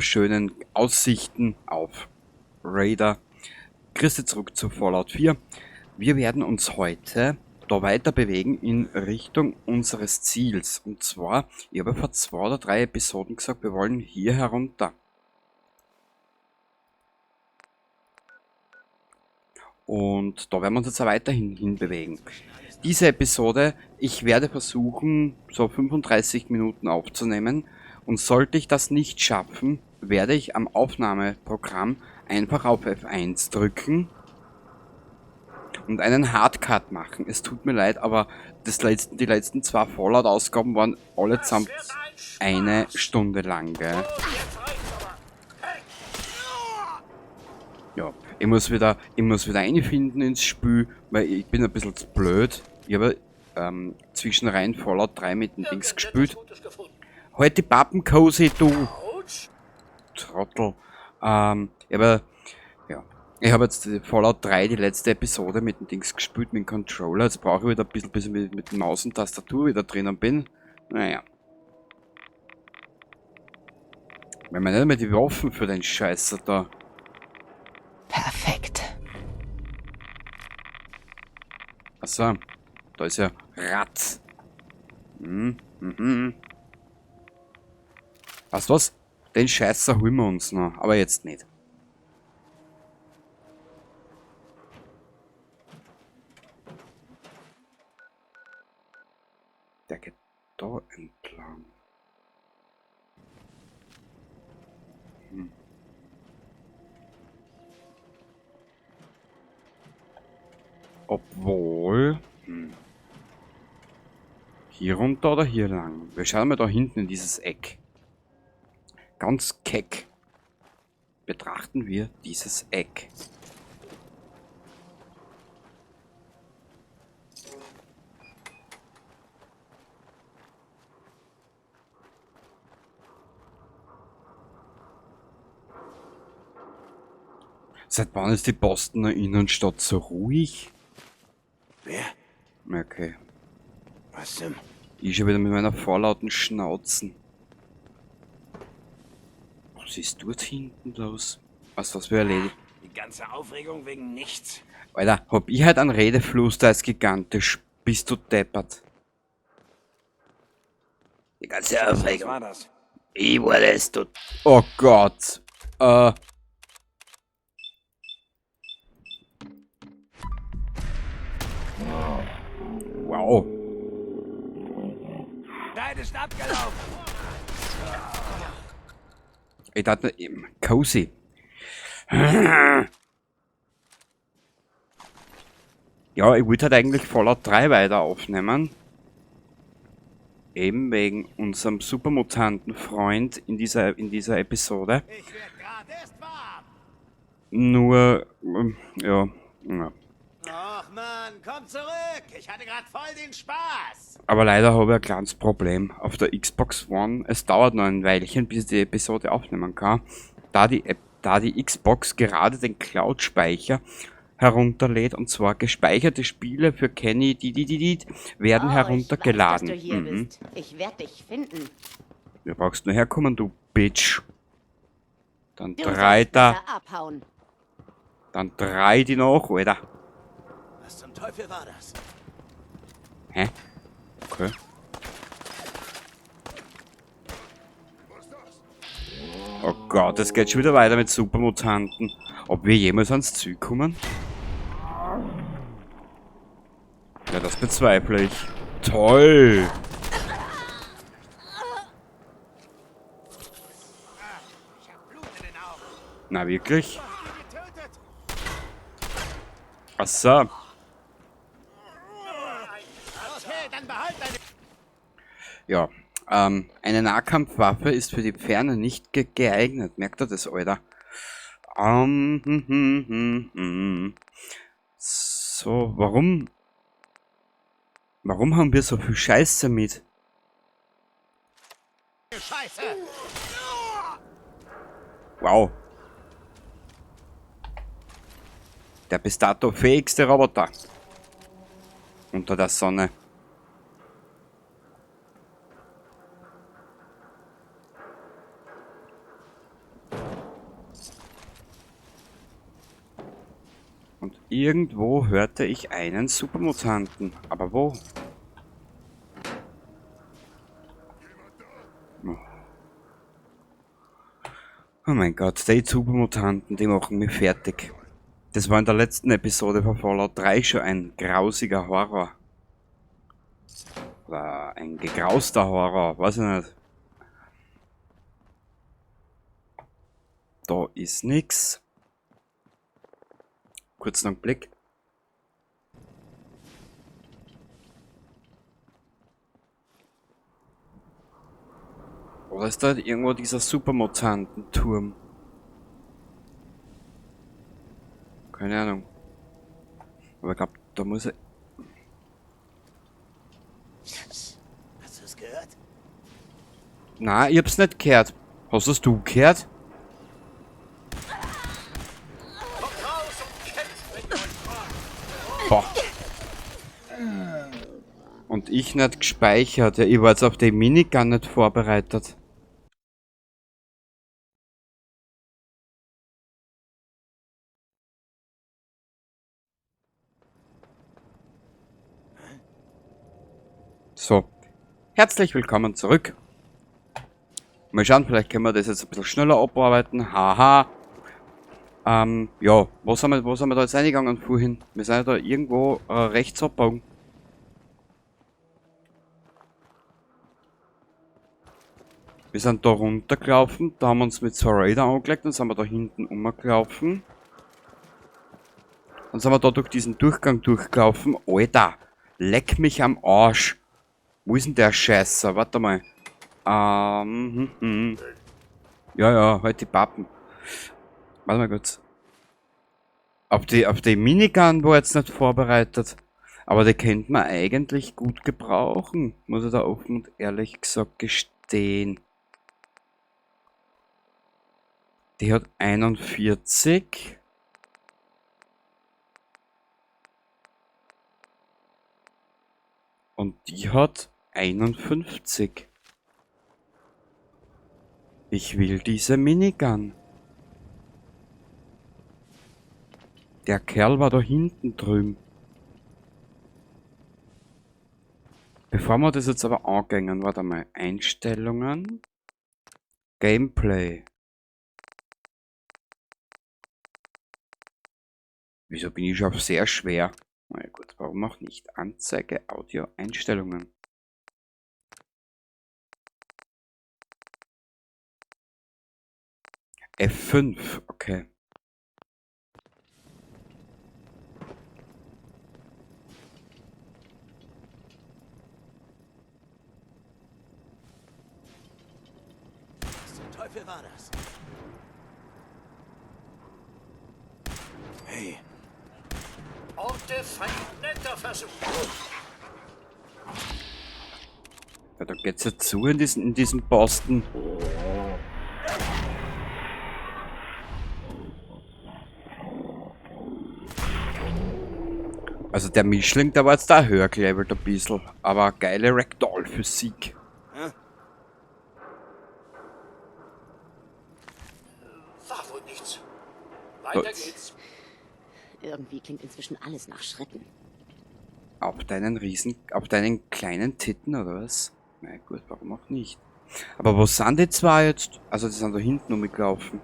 wunderschönen Aussichten auf Raider. Grüße zurück zu Fallout 4. Wir werden uns heute da weiter bewegen in Richtung unseres Ziels. Und zwar, ich habe vor 2 oder 3 Episoden gesagt, wir wollen hier herunter. Und da werden wir uns jetzt auch weiterhin hinbewegen. Diese Episode, ich werde versuchen, so 35 Minuten aufzunehmen. Und sollte ich das nicht schaffen, werde ich am Aufnahmeprogramm einfach auf F1 drücken und einen Hardcut machen. Es tut mir leid, aber die letzten 2 Fallout-Ausgaben waren allesamt 1 Stunde lang, gell? Ja, ich muss wieder einfinden ins Spiel, weil ich bin ein bisschen zu blöd. Ich habe zwischenrein Fallout 3 mit dem Dings gespielt. Halt die Pappenkose, du Trottel. Ich habe jetzt Fallout 3, die letzte Episode mit dem Dings gespielt, mit dem Controller. Jetzt brauche ich wieder ein bisschen, bis ich mit Maus und Tastatur wieder drinnen bin. Naja. Wenn man nicht mehr die Waffen für den Scheißer da. Perfekt. Achso, da ist ja Rat. Weißt du was? Den Scheißer holen wir uns noch, aber jetzt nicht. Der geht da entlang. Obwohl... Hier runter oder hier lang? Wir schauen mal da hinten in dieses Eck. Ganz keck betrachten wir dieses Eck. Seit wann ist die Bostoner Innenstadt so ruhig? Wer? Okay. Was denn? Ich schon wieder mit meiner vorlauten Schnauzen. Was ist dort hinten los? Was wir erledigt? Die ganze Aufregung wegen nichts. Alter, hab ich halt einen Redefluss, der ist gigantisch. Bist du deppert? Die ganze Aufregung. Was war das? Ich war das, du... Oh Gott. Wow. Zeit ist abgelaufen. Ich dachte eben, cozy. Ja, ich wollte halt eigentlich Fallout 3 weiter aufnehmen. Eben wegen unserem supermutanten Freund in dieser Episode. Ich werd grad erst warm. Nur, ja. Ach Mann, komm zurück. Ich hatte gerade voll den Spaß. Aber leider habe ich ein kleines Problem. Auf der Xbox One, es dauert noch ein Weilchen, bis ich die Episode aufnehmen kann. Da die Xbox gerade den Cloud-Speicher herunterlädt, und zwar gespeicherte Spiele für Kenny, werden heruntergeladen. Ich weiß, dass du hier bist. Ich werde dich finden. Du brauchst nur herkommen, du Bitch. Dann Du drei sollst da. besser abhauen. Dann 3 die noch, Alter. Was zum Teufel war das? Hä? Okay. Oh Gott, es geht schon wieder weiter mit Supermutanten. Ob wir jemals ans Ziel kommen? Ja, das bezweifle ich. Toll! Ich hab Blut in den Augen. Na wirklich? Getötet. Ach so. Okay, dann behalt deine... Ja, eine Nahkampfwaffe ist für die Ferne nicht geeignet. Merkt ihr das, Alter? So, warum haben wir so viel Scheiße mit? Scheiße. Wow. Der bis dato fähigste Roboter. Unter der Sonne. Und irgendwo hörte ich einen Supermutanten. Aber wo? Oh mein Gott, die Supermutanten, die machen mich fertig. Das war in der letzten Episode von Fallout 3 schon ein grausiger Horror. Oder ein gegrauster Horror, weiß ich nicht. Da ist nix. Kurz noch einen Blick. Oder ist da irgendwo dieser Supermutantenturm? Keine Ahnung. Aber ich glaube, da muss er... Hast du es gehört? Na, ich hab's nicht gehört. Hast das du gehört? Boah. Und ich nicht gespeichert. Ja, ich war jetzt auf die Minigun nicht vorbereitet. So. Herzlich willkommen zurück. Mal schauen, vielleicht können wir das jetzt ein bisschen schneller abarbeiten. Haha. Ja, wo sind wir da jetzt reingegangen vorhin? Wir sind ja da irgendwo rechts abgebogen. Wir sind da runtergelaufen, da haben wir uns mit zwei Raider angelegt, dann sind wir da hinten umgelaufen. Dann sind wir da durch diesen Durchgang durchgelaufen. Alter, leck mich am Arsch. Wo ist denn der Scheißer? Warte mal. Ja, halt die Pappen. Warte mal kurz. Auf die Minigun war jetzt nicht vorbereitet. Aber die könnte man eigentlich gut gebrauchen. Muss ich da offen und ehrlich gesagt gestehen. Die hat 41. Und die hat 51. Ich will diese Minigun. Der Kerl war da hinten drüben. Bevor wir das jetzt aber angehen, warte mal. Einstellungen. Gameplay. Wieso bin ich schon auf sehr schwer? Na ja, gut, warum auch nicht? Anzeige, Audio, Einstellungen. F5, okay. Was zum Teufel war das? Hey. Orte Feind, netter Versuch. Ja, da geht's ja zu in diesem Posten. Also der Mischling, der war jetzt da höher gelevelt ein bisschen. Aber geile Ragdoll-Physik. War wohl nichts. Weiter geht's. Irgendwie klingt inzwischen alles nach Schritten. Auf deinen kleinen Titten oder was? Na gut, warum auch nicht? Aber wo sind die zwei jetzt? Also die sind da hinten umgelaufen.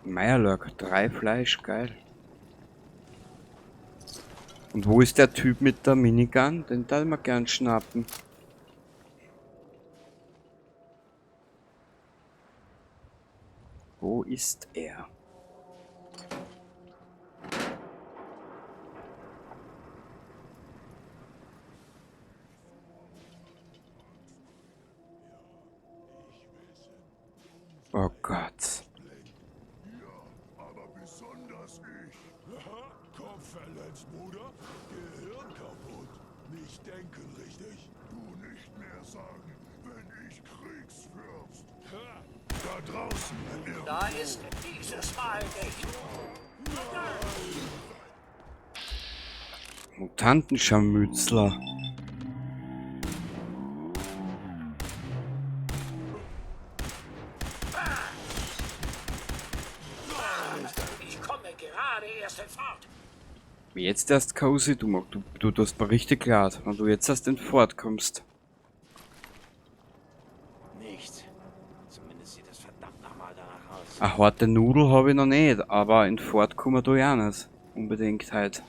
Meierlurk, 3 Fleisch, geil. Und wo ist der Typ mit der Minigun? Den darf man gern schnappen. Wo ist er? Oh Gott. Aber besonders ich. Kopf verletzt, Bruder. Gehirn kaputt. Nicht denken richtig. Du nicht mehr sagen, wenn ich Kriegsfürst. Da draußen. Da ist dieses Mal nicht. Mutantenscharmützler. Jetzt erst, Cozy, du tust mir richtig leid, wenn du jetzt erst in Fort kommst. Nichts. Zumindest sieht es verdammt nochmal danach aus. Eine harte Nudel habe ich noch nicht, aber in Fort kommen du ja nicht. Unbedingt halt.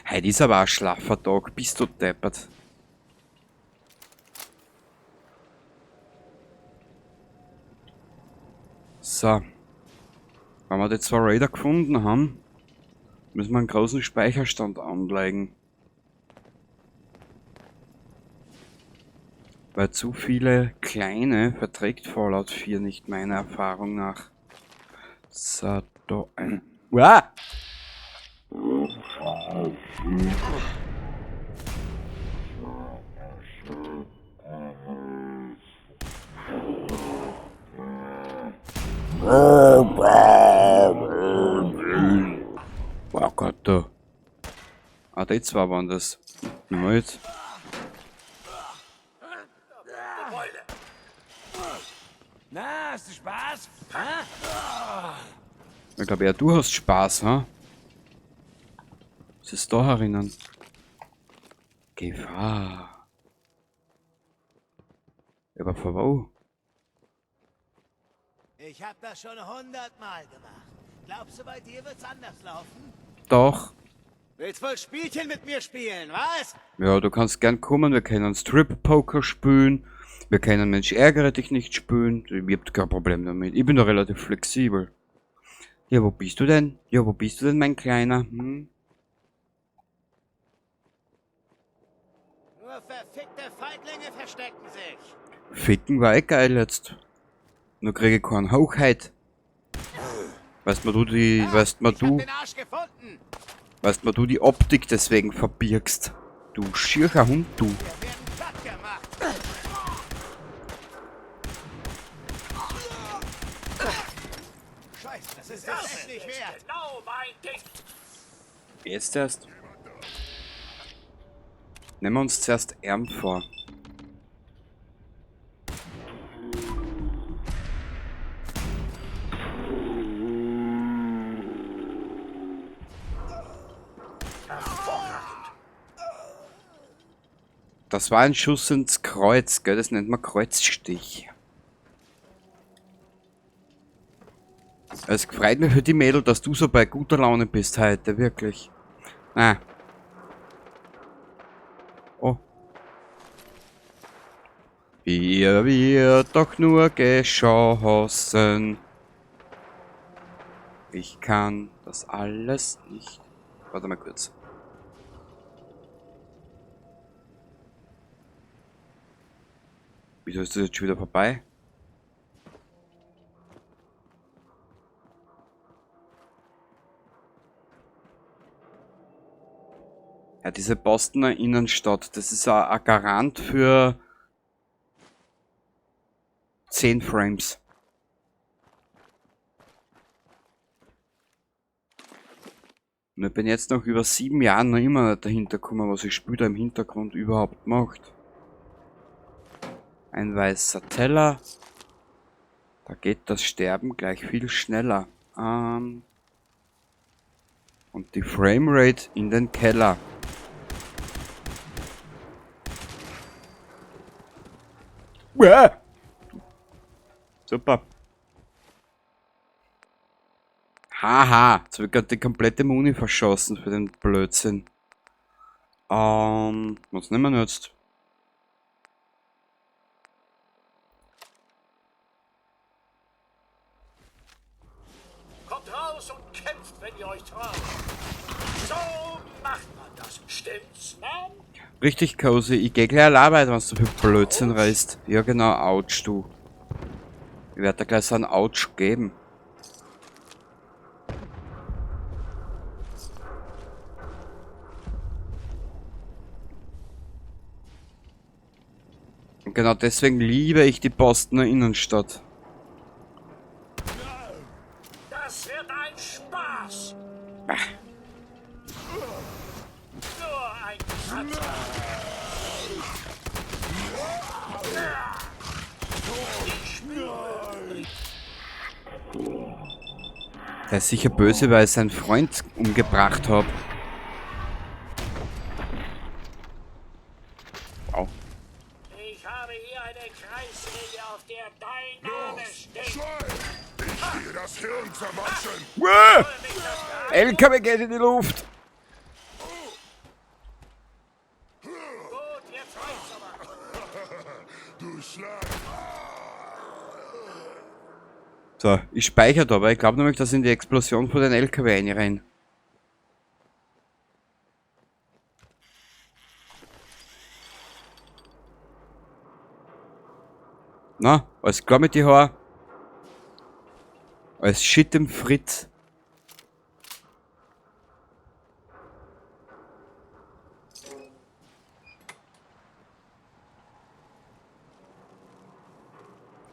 Heute ist aber ein schlaffer Tag, bist du deppert. So. Wenn wir die zwei Raider gefunden haben, müssen wir einen großen Speicherstand anlegen. Weil zu viele kleine verträgt Fallout 4 nicht, meiner Erfahrung nach. So, da ein... Uah! Oh Gott, da. Ah, die zwei waren das. Nimm mal jetzt. Na, hast du Spaß? Ich glaube ja, du hast Spaß, ha? Was ist da herinnen? Gefahr. Aber vor wo? Ich hab das schon 100-mal gemacht. Glaubst du, bei dir wird's anders laufen? Doch. Willst wohl Spielchen mit mir spielen, was? Ja, du kannst gern kommen, wir können Strip-Poker spielen. Wir können Mensch ärgere dich nicht spielen. Ich hab kein Problem damit. Ich bin da relativ flexibel. Ja, wo bist du denn? Ja, wo bist du denn, mein Kleiner? Hm? Nur verfickte Feiglinge verstecken sich. Ficken war eh geil jetzt. Nur kriege ich keinen Hochheit. Weißt du, Ich hab den Arsch gefunden. Weißt du, die Optik deswegen verbirgst. Du schiercher Hund, du. Wir werden platt gemacht. Scheiße, das ist echt nicht wert. Genau mein Ding. Jetzt erst. Nehmen wir uns zuerst Ärm vor. Das war ein Schuss ins Kreuz, gell? Das nennt man Kreuzstich. Es freut mich für die Mädel, dass du so bei guter Laune bist heute, wirklich. Ah. Oh. Hier wird doch nur geschossen. Ich kann das alles nicht. Warte mal kurz. Wieso ist das jetzt schon wieder vorbei? Ja, diese Bostoner Innenstadt, das ist ein Garant für 10 Frames. Und ich bin jetzt noch über 7 Jahren noch immer nicht dahinter gekommen, was ich Spiel da im Hintergrund überhaupt macht. Ein weißer Teller. Da geht das Sterben gleich viel schneller. Und die Framerate in den Keller. Super. Haha, jetzt wird gerade die komplette Muni verschossen für den Blödsinn. Was nehmen wir jetzt? Kommt raus und kämpft, wenn ihr euch traut. So macht man das. Stimmt's, Mann? Richtig, Cozy. Ich geh gleich an Arbeit, wenn du für Blödsinn reißt. Ja genau, Autsch, du. Ich werde da gleich so einen Autsch geben. Und genau deswegen liebe ich die Bostoner Innenstadt. Das wird ein Spaß. Ah. Nur ein Kratzer. Ich spüre. Der ist sicher böse, weil er seinen Freund umgebracht hat. Wow. Ich habe hier eine Kreissäge, auf der dein Name steht. Ich will das Hirn zermatschen. Wow. Soll mich das gar LKW geht in die Luft. gut, jetzt reicht's aber. Du Schlag. So, ich speichere aber. Ich glaube nämlich, dass in die Explosion von den LKW reinrennen. Na, alles klar mit die Haar? Alles Shit im Fritz.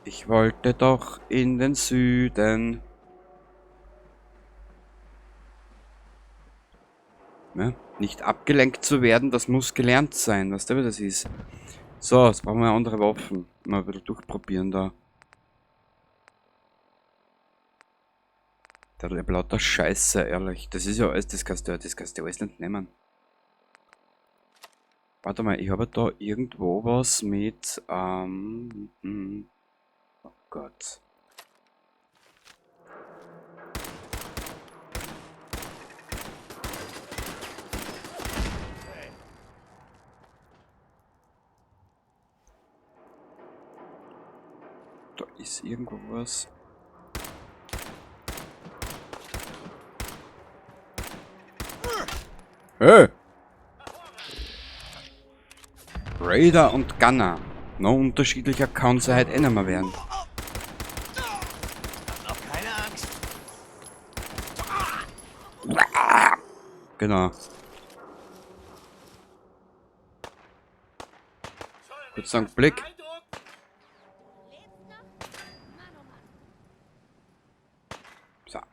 Ich wollte doch in den Süden. Ja, nicht abgelenkt zu werden, das muss gelernt sein. Weißt du, wie das ist? So, jetzt brauchen wir andere Waffen. Mal ein bisschen durchprobieren da. Der hat lauter Scheiße, ehrlich. Das ist ja alles, das kannst du alles nicht nehmen. Warte mal, ich habe da irgendwo was mit, oh Gott. Da ist irgendwo was. Hey! Raider und Gunner. Noch unterschiedlicher kann es halt eh nicht mehr werden. Noch keine Angst. Genau. Kurz einen Blick. So. Und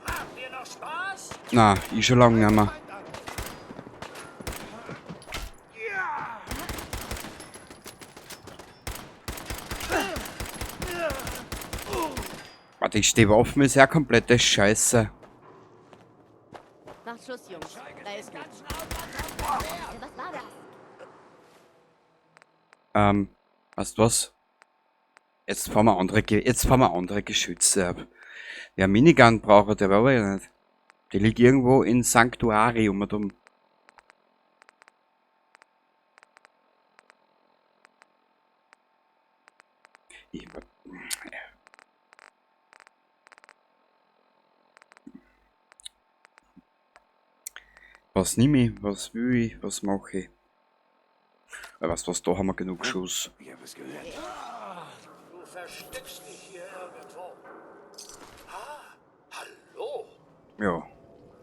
habt ihr noch Spaß? Na, ich schon lange nicht mehr. Warte, ich stehe offen, ist ja komplette Scheiße. Macht Schluss, Jungs. Da ist nichts. Was war das? Weißt du was? Jetzt fahren wir andere Geschütze ab. Ja, Minigun braucht der aber ja nicht. Die liegt irgendwo in Sanctuarium und um. Was nehme ich? Was will ich? Was mache ich? Weißt du was, da haben wir genug Schuss. Ich hab es gehört. Du versteckst dich hier irgendwo. Ah, hallo? Ja,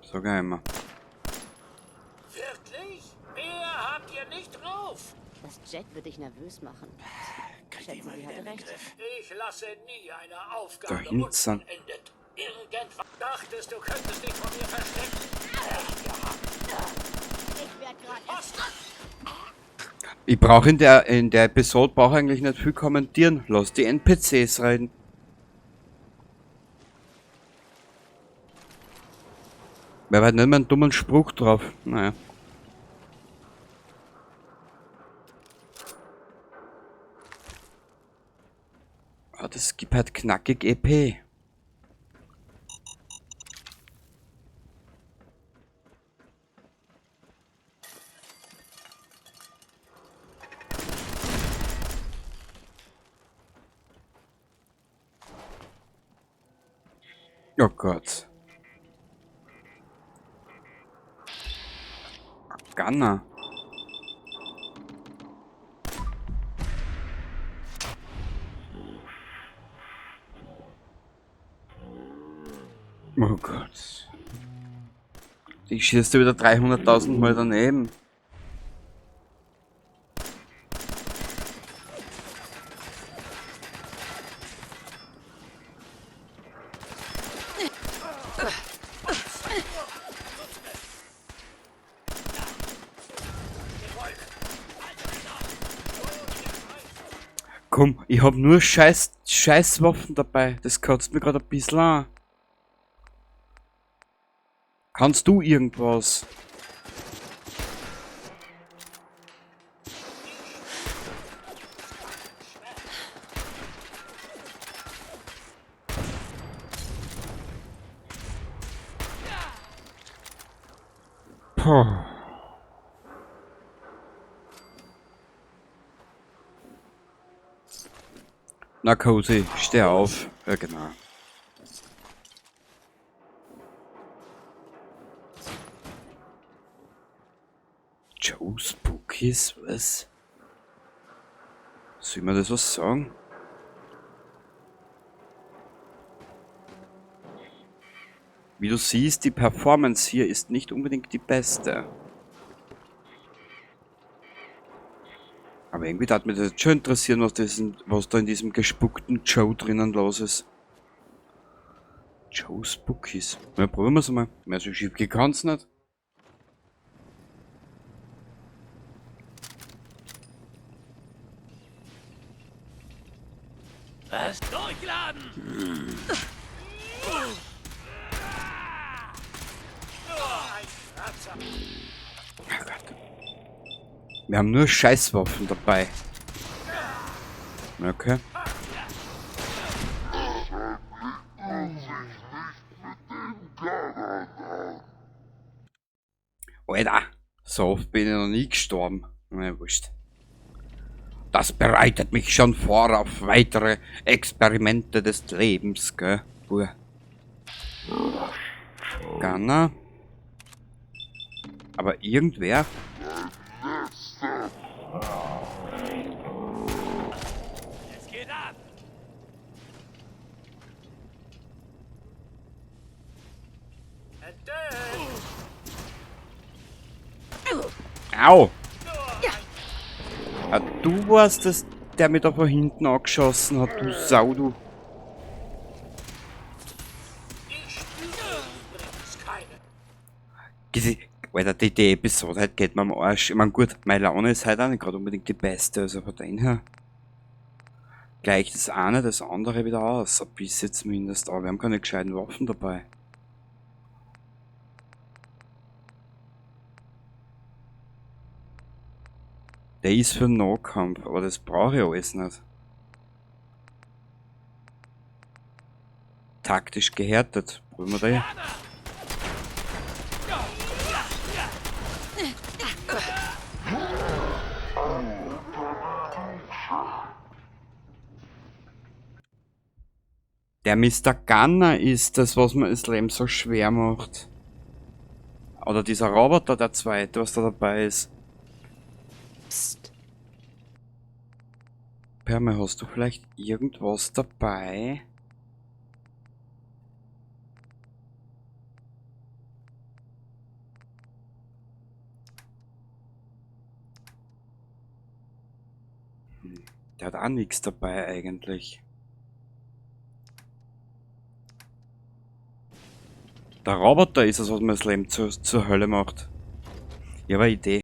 sag einmal. Wirklich? Mehr habt ihr nicht drauf. Das Jet wird dich nervös machen. Krieg Schätzen ich mal Sie, wieder hatte in den recht. Griff. Ich lasse nie eine Da Aufgabe hinten. unvollendet. Irgendwann dachtest du könntest dich von mir verstecken. Ich werd grad erst. Ich brauche in der Episode brauche eigentlich nicht viel kommentieren. Lass die NPCs reden. Wer hat nicht mal einen dummen Spruch drauf? Naja. Ah, das gibt halt knackig EP. Oh Gott. Gunner. Oh Gott. Ich schieße wieder 300.000 Mal daneben. komm, ich hab nur Scheißwaffen dabei. Das kotzt mir gerade ein bisschen an. Kannst du irgendwas? Puh. Na Cozy, steh auf. Ja genau. Joe Spookies, was? Soll mir das was sagen? Wie du siehst, die Performance hier ist nicht unbedingt die beste. Aber irgendwie hat mich das jetzt schon interessieren, was da in diesem gespuckten Joe drinnen los ist. Joe Spookies. Ja, probieren wir es mal. Mehr so schief kann's nicht. Was? Durchladen! Ein Kratzer. Oh Gott. Wir haben nur Scheißwaffen dabei. Okay. Alter, so oft bin ich noch nie gestorben. Na, wurscht. Das bereitet mich schon vor auf weitere Experimente des Lebens, gell? Buh. Gunner. Aber irgendwer... Es geht ab! Entdeckt! Au! Ah, du warst es, der mich da von hinten angeschossen hat, du Sau, du. Ich spüre übrigens keine. Alter, die Episode heute geht mir am Arsch. Ich mein, gut, meine Laune ist halt auch nicht gerade unbedingt die beste, also von dem her. Gleich das eine, das andere wieder aus, ein bisschen zumindest, aber wir haben keine gescheiten Waffen dabei. Der ist für Nahkampf, aber das brauche ich alles nicht. Taktisch gehärtet. Probieren wir da. Der Mr. Gunner ist das, was mir das Leben so schwer macht. Oder dieser Roboter, der zweite, was da dabei ist. Psst. Perme, hast du vielleicht irgendwas dabei? Der hat auch nichts dabei eigentlich. Der Roboter ist es, was mir das Leben zur Hölle macht. Ich habe eine Idee.